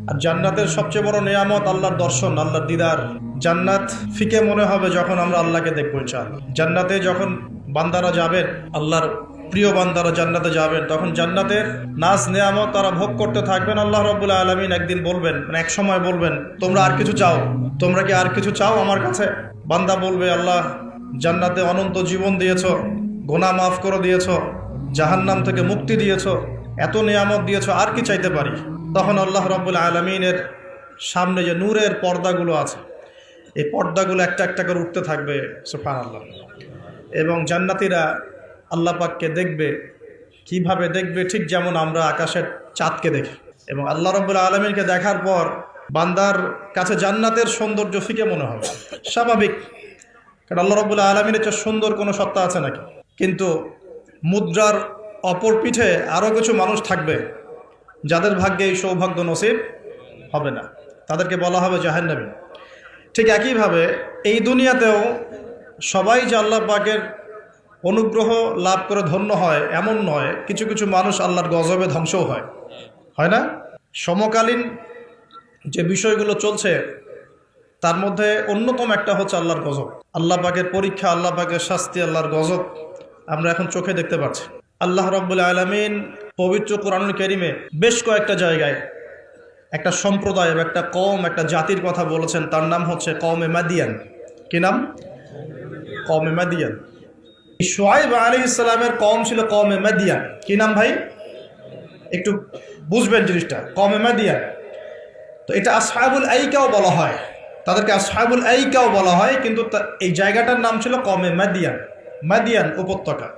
আর জান্নাতের সবচেয়ে বড় নিয়ামত আল্লাহর দর্শন, আল্লাহর দিদার। জান্নাত ফিকে মনে হবে যখন আমরা আল্লাহকে দেখবো ইনশাআল্লাহ। জান্নাতে যখন বান্দারা যাবেন, আল্লাহর প্রিয় বান্দারা জান্নাতে যাবেন, তখন জান্নাতের নাজ নিয়ামত তারা ভোগ করতে থাকবেন। আল্লাহ রাব্বুল আলামিন একদিন বলবেন, মানে এক সময় বলবেন, তোমরা আর কিছু চাও? তোমরা কি আর কিছু চাও আমার কাছে? বান্দা বলবে, আল্লাহ জান্নাতে অনন্ত জীবন দিয়েছো, গুনাহ মাফ করে দিয়েছো, জাহান্নাম থেকে মুক্তি দিয়েছো, এত নিয়ামত দিয়েছো, আর কি চাইতে পারি? তখন আল্লাহ রাব্বুল আলামিনের সামনে যে নূরের পর্দাগুলো আছে, এই পর্দাগুলো একটা একটা করে উঠতে থাকবে, সুবহানাল্লাহ। এবং জান্নাতীরা আল্লাহ পাককে দেখবে। কিভাবে দেখবে? ঠিক যেমন আমরা আকাশের চাঁদকে দেখি। এবং আল্লাহ রাব্বুল আলামিনকে দেখার পর বান্দার কাছে জান্নাতের সৌন্দর্য ফিকে মনে হবে, স্বাভাবিক। কারণ আল্লাহ রাব্বুল আলামিনের চেয়ে সুন্দর কোনো সত্তা আছে নাকি? কিন্তু মুদ্রার অপর পিঠে আরও কিছু মানুষ থাকবে যাদের ভাগ্যে এই সৌভাগ্য নসিব হবে না, তাদেরকে বলা হবে জাহান্নামী। ঠিক একইভাবে এই দুনিয়াতেও সবাই যে আল্লাহ পাকের অনুগ্রহ লাভ করে ধন্য হয় এমন নয়, কিছু কিছু মানুষ আল্লাহর গজবে ধ্বংসও হয় না? সমকালীন যে বিষয়গুলো চলছে তার মধ্যে অন্যতম একটা হচ্ছে আল্লাহর গজব, আল্লাহ পাকের পরীক্ষা, আল্লাহ পাকের শাস্তি, আল্লাহর গজব আমরা এখন চোখে দেখতে পাচ্ছি। আল্লাহ রাব্বুল আলামিন পবিত্র কোরআনুল কারীমে বেশ কয়েকটা জায়গায় একটা সম্প্রদায়, একটা কওম, একটা জাতির কথা বলেছেন। তার নাম হচ্ছে কওমে মাদিয়ান। কি নাম? কওমে মাদিয়ান। শুআয়ব আলাইহিস সালামের কওম ছিল কওমে মাদিয়ান। কি নাম ভাই? একটু বুঝবেন জিনিসটা। কওমে মাদিয়ান, তো এটা আসহাবুল আইকাও বলা হয়, তাদেরকে আসহাবুল আইকাও বলা হয়, কিন্তু এই জায়গাটার নাম ছিল কওমে মাদিয়ান, মাদিয়ান উপত্যকা।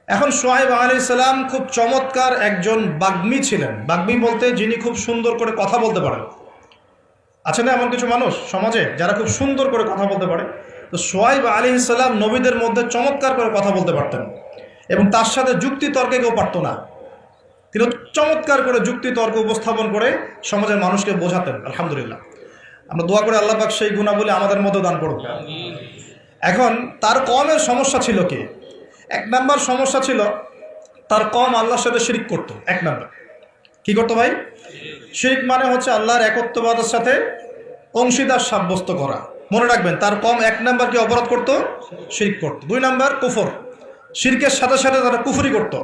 এখন শুআয়ব আলাইহিস সালাম খুব চমৎকার একজন বাগ্মী ছিলেন। বাগ্মী বলতে যিনি খুব সুন্দর করে কথা বলতে পারেন। আছে না এমন কিছু মানুষ সমাজে যারা খুব সুন্দর করে কথা বলতে পারে? তো শুআয়ব আলাইহিস সালাম নবীদের মধ্যে চমৎকার করে কথা বলতে পারতেন, এবং তার সাথে যুক্তি তর্কে কেউ পারত না। তিনি চমৎকার করে যুক্তি তর্ক উপস্থাপন করে সমাজের মানুষকে বোঝাতেন। আলহামদুলিল্লাহ, আমরা দোয়া করে আল্লাহ পাক সেই গুণাবলী আমাদের মধ্যে দান করুন। এখন তার কওমের সমস্যা ছিল কি? এক নাম্বার সমস্যা ছিল তার কওম আল্লাহর সাথে শিরক করত। এক নাম্বার কি করতো ভাই? শিরক মানে হচ্ছে আল্লাহর একত্ববাদের সাথে অংশীদার সাব্যস্ত করা। মনে রাখবেন, তার কওম এক নাম্বার কি অপরাধ করত? শিরক করত। দুই নাম্বার কুফর, শিরকের সাথে সাথে তারা কুফরি করত,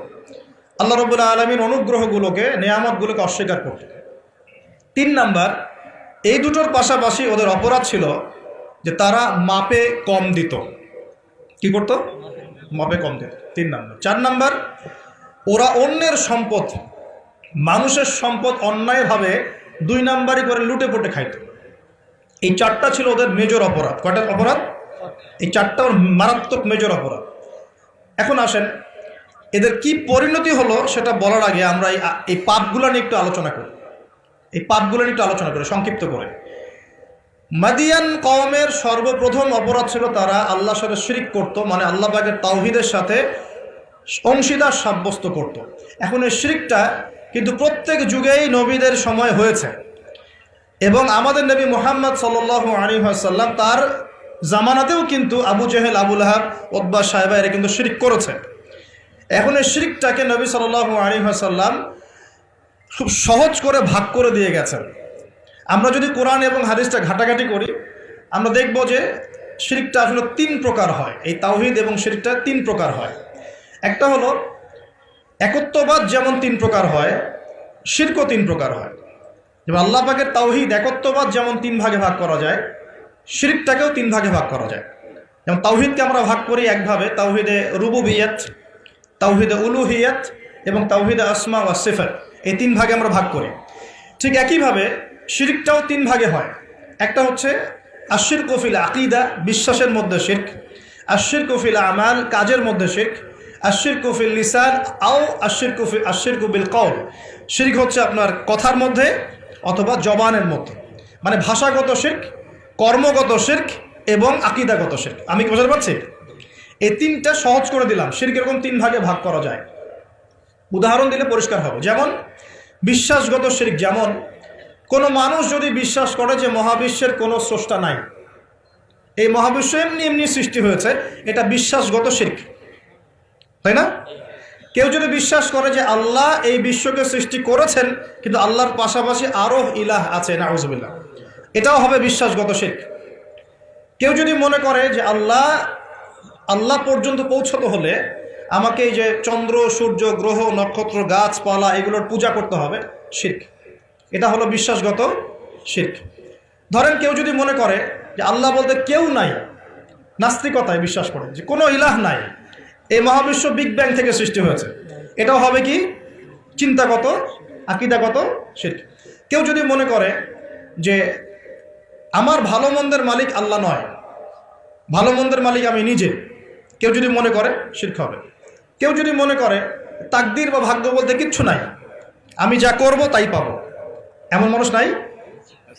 আল্লাহ রাব্বুল আলামিন অনুগ্রহগুলোকে, নিয়ামতগুলোকে অস্বীকার করত। তিন নাম্বার, এই দুটোর পাশাপাশি ওদের অপরাধ ছিল যে তারা মাপে কম দিত। কি করত? মাপে কম দিত। তিন নাম্বার। চার নাম্বার, ওরা অন্যের সম্পদ, মানুষের সম্পদ অন্যায়ভাবে দুই নাম্বারই করে লুটে পুটে খাইত। এই চারটা ছিল ওদের মেজর অপরাধ। কয়টা অপরাধ? এই চারটা মারাত্মক মেজর অপরাধ। এখন আসেন, এদের কি পরিণতি হলো সেটা বলার আগে আমরা এই পাপগুলো নিয়ে একটু আলোচনা করি। এই পাপগুলো নিয়ে একটু আলোচনা করি সংক্ষিপ্ত করে। মাদিয়ান কওমের সর্বপ্রথম অপরাধ ছিল তারা আল্লাহর সাথে শিরক করত, মানে আল্লাহ পাকের তাওহীদের সাথে অংশীদার সাব্যস্ত করত। এখন এই শিরকটা কিন্তু প্রত্যেক যুগেই নবীদের সময় হয়েছে, এবং আমাদের নবী মুহাম্মদ সাল্লাল্লাহু আলাইহি ওয়াসাল্লাম তার জামানাতেও কিন্তু আবু জেহেল, আবু লাহাব, উতবা, সায়বা এরা কিন্তু শিরক করেছে। এখন এই শিরকটাকে নবী সাল্লাল্লাহু আলাইহি ওয়াসাল্লাম খুব সহজ করে ভাগ করে দিয়ে গেছেন। আমরা যদি কোরআন এবং হাদিসটা ঘাটাঘাটি করি, আমরা দেখব যে শিরকটা আসলে তিন প্রকার হয়। এই তাওহীদ এবং শিরকটা তিন প্রকার হয়। একটা হলো একত্ববাদ, যেমন তিন প্রকার হয়, শিরকও তিন প্রকার হয়। যেমন আল্লাহ পাকের তাওহীদ একত্ববাদ যেমন তিন ভাগে ভাগ করা যায়, শিরকটাকেও তিন ভাগে ভাগ করা যায়। যেমন তাওহীদকে আমরা ভাগ করি একভাবে, তাওহীদে রুবুবিয়্যাত, তাওহীদে উলুহিয়্যাত এবং তাওহীদে আসমা ওয়া সিফাত, এই তিন ভাগে আমরা ভাগ করি। ঠিক একইভাবে শিরকটাও তিন ভাগে হয়। একটা হচ্ছে আশিরকু ফিল আকীদা, বিশ্বাসের মধ্যে শিরক; আশিরকু ফিল আমাল, কাজের মধ্যে শিরক; আশিরকু ফিল লিসান আও আশিরকু বিল কওল, শিরক হচ্ছে আপনার কথার মধ্যে অথবা জবানের মধ্যে, মানে ভাষাগত শিরক, কর্মগত শিরক এবং আকীদাগত শিরক। আমি কি বুঝতে পারছি? এই তিনটা সহজ করে দিলাম। শিরক এরকম তিন ভাগে ভাগ করা যায়। উদাহরণ দিলে পরিষ্কার হবে। যেমন বিশ্বাসগত শিরক, যেমন কোনো মানুষ যদি বিশ্বাস করে যে মহাবিশ্বের কোনো স্রষ্টা নাই, এই মহাবিশ্ব এমনি এমনি সৃষ্টি হয়েছে, এটা বিশ্বাসগত শিরক, তাই না? কেউ যদি বিশ্বাস করে যে আল্লাহ এই বিশ্বকে সৃষ্টি করেছেন কিন্তু আল্লাহর পাশাপাশি আরো ইলাহ আছে, নাউজুবিল্লাহ, এটাও হবে বিশ্বাসগত শিরক। কেউ যদি মনে করে যে আল্লাহ পর্যন্ত পৌঁছতে হলে আমাকে এই যে চন্দ্র, সূর্য, গ্রহ, নক্ষত্র, গাছপালা এগুলোর পূজা করতে হবে, শিরক। এটা হলো বিশ্বাসগত শিরক। ধরেন কেউ যদি মনে করে যে আল্লাহ বলতে কেউ নাই, নাস্তিকতায় বিশ্বাস করে যে কোনো ইলাহ নাই, এই মহাবিশ্ব বিগ ব্যাং থেকে সৃষ্টি হয়েছে, এটাও হবে কি চিন্তাগত, আকীদাগত শিরক। কেউ যদি মনে করে যে আমার ভালো মন্দের মালিক আল্লাহ নয়, ভালো মন্দের মালিক আমি নিজে, কেউ যদি মনে করে শিরক হবে। কেউ যদি মনে করে তাকদীর বা ভাগ্য বলতে কিচ্ছু নাই, আমি যা করব তাই পাবো, এমন মানুষ নাই,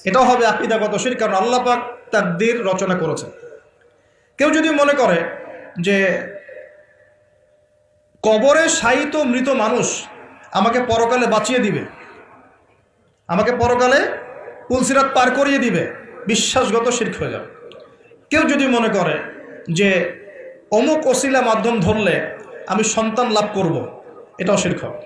এটাও হবে আকীদাগত শিরক, কারণ আল্লাহ পাক তাকদীর রচনা করেছেন। কেউ যদি মনে করে যে কবরে শায়িত মৃত মানুষ আমাকে পরকালে বাঁচিয়ে দিবে, আমাকে পরকালে পুলসিরাত পার করিয়ে দিবে, বিশ্বাসগত শিরক হয়ে যাবে। কেউ যদি মনে করে যে অমুক ওসিলা মাধ্যম ধরলে আমি সন্তান লাভ করব, এটাও শিরক হবে।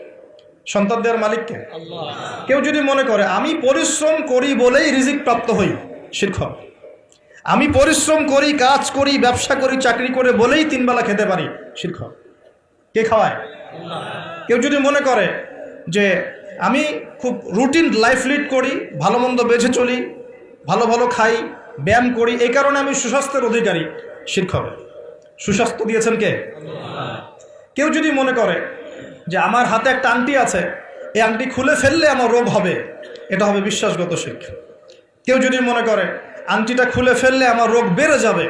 সন্তান দেওয়ার মালিককে আল্লাহ। কেউ যদি মনে করে আমি পরিশ্রম করি বলেই রিজিক প্রাপ্ত হই, শিরক হবে। আমি পরিশ্রম করি, কাজ করি, ব্যবসা করি, চাকরি করে বলেই 3 বেলা খেতে পারি, শিরক হবে। কে খাওয়ায়? আল্লাহ। কেউ যদি মনে করে যে আমি খুব রুটিন লাইফ লিড করি, ভালো মন্দ বেঁচে চলি, ভালো ভালো খাই, ব্যায়াম করি, এই কারণে আমি সুস্বাস্থ্যের অধিকারী, শিরক হবে। সুস্বাস্থ্য দিয়েছেন কে? আল্লাহ। কেউ যদি মনে করে যে আমার হাতে একটা আংটি আছে, এই আংটি খুলে ফেললে আমার রোগ হবে, এটা হবে বিশ্বাসগত শিরক। কেউ যদি মনে করে আংটিটা খুলে ফেললে আমার রোগ বেড়ে যাবে,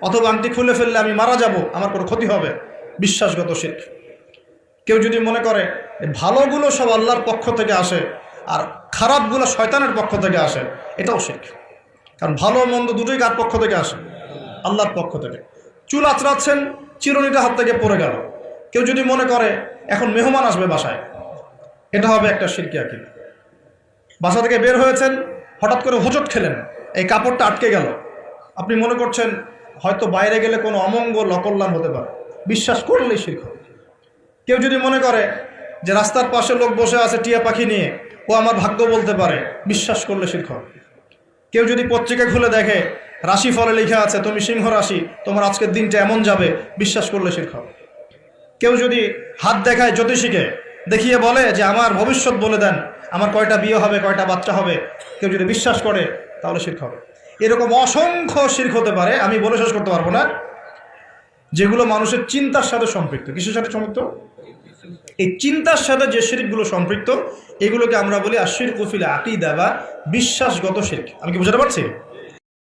অথবা আংটি খুলে ফেললে আমি মারা যাব, আমার কোনো ক্ষতি হবে, বিশ্বাসগত শিরক। কেউ যদি মনে করে ভালোগুলো সব আল্লাহর পক্ষ থেকে আসে আর খারাপগুলো শয়তানের পক্ষ থেকে আসে, এটাও শিরক। কারণ ভালো মন্দ দুটোই কার পক্ষ থেকে আসে? আল্লাহর পক্ষ থেকে। চুল আঁচড়াচ্ছেন, চিরুনিটা হাত থেকে পড়ে গেল, কেউ যদি মনে করে এখন মেহমান আসবে বাসায়, এটা হবে একটা শিরকি আকীদা। বাসা থেকে বের হয়েছেন, হঠাৎ করে হোঁচট খেলেন, এই কাপড়টা আটকে গেল, আপনি মনে করছেন হয়তো বাইরে গেলে কোনো অমঙ্গল অকল্যাণ হতে পারে, বিশ্বাস করলেই শিরক হবে। কেউ যদি মনে করে যে রাস্তার পাশে লোক বসে আছে টিয়া পাখি নিয়ে, ও আমার ভাগ্য বলতে পারে, বিশ্বাস করলে শিরক হবে। কেউ যদি পত্রিকা খুলে দেখে রাশি ফলে লেখা আছে তুমি সিংহ রাশি, তোমার আজকের দিনটা এমন যাবে, বিশ্বাস করলে শিরক হবে। কেউ যদি হাত দেখায় জ্যোতিষীকে, দেখিয়ে বলে যে আমার ভবিষ্যৎ বলে দেন, আমার কয়টা বিয়ে হবে, কয়টা বাচ্চা হবে, কেউ যদি বিশ্বাস করে, তাহলে শিরক হবে। এরকম অসংখ্য শিরক হতে পারে, আমি বলে শেষ করতে পারবো না, যেগুলো মানুষের চিন্তার সাথে সম্পৃক্ত। কিসের সাথে সম্পৃক্ত? এই চিন্তার সাথে যে শিরকগুলো সম্পৃক্ত, এগুলোকে আমরা বলি আশিরকু ফিল আকীদা বা বিশ্বাসগত শিরক। আমি কি বুঝাতে পারছি?